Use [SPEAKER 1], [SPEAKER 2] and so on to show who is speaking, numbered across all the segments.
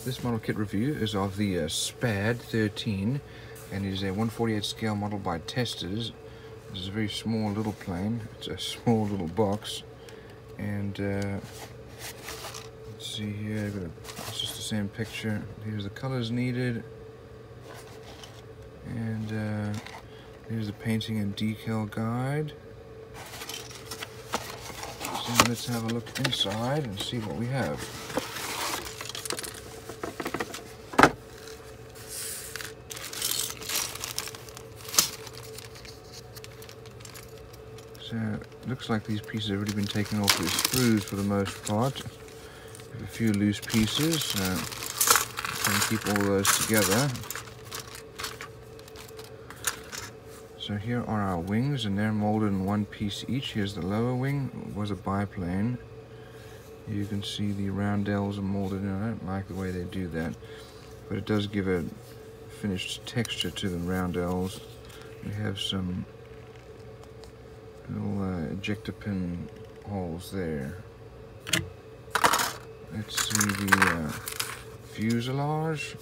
[SPEAKER 1] This model kit review is of the XIII, and it is a 1/48 scale model by Testors. This is a very small little plane. It's a small little box, and let's see here. It's just the same picture. Here's the colors needed, and here's the painting and decal guide. So let's have a look inside and see what we have. So it looks like these pieces have already been taken off with screws for the most part. We have a few loose pieces, so try and keep all of those together. So here are our wings, and they're molded in one piece each. Here's the lower wing. It was a biplane. You can see the roundels are molded in. I don't like the way they do that, but it does give a finished texture to the roundels. We have some little ejector pin holes there. Let's see the fuselage.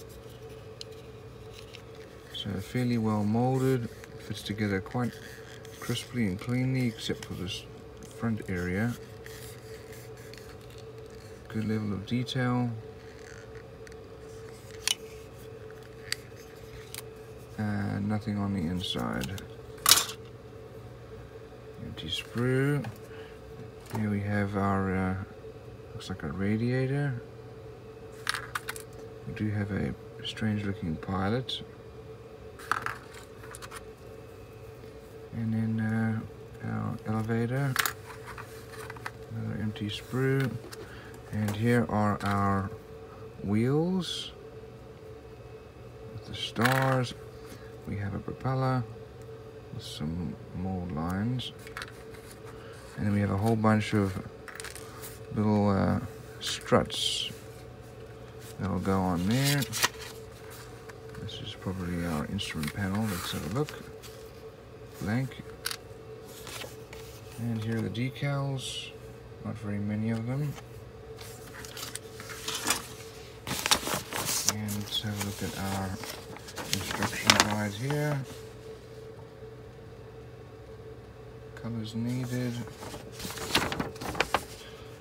[SPEAKER 1] So fairly well molded, fits together quite crisply and cleanly, except for this front area. Good level of detail. And nothing on the inside. Empty sprue. Here we have our, looks like a radiator. We do have a strange looking pilot. And then our elevator. Another empty sprue. And here are our wheels with the stars. We have a propeller with some mold lines, and then we have a whole bunch of little struts that'll go on there. This is probably our instrument panel. Let's have a look. Blank. And here are the decals. Not very many of them. And let's have a look at our instruction guide here. Colors needed.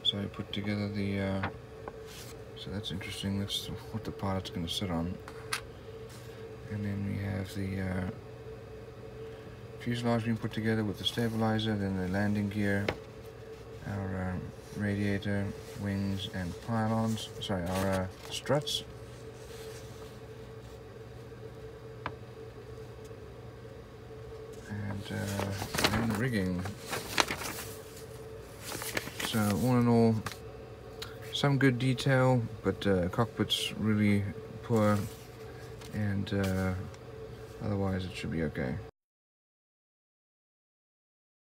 [SPEAKER 1] So I put together the, so that's interesting, that's what the pilot's going to sit on. And then we have the fuselage being put together with the stabilizer, then the landing gear, our radiator, wings and pylons, sorry, our struts. And then rigging. So all in all, some good detail, but cockpit's really poor, and otherwise it should be okay.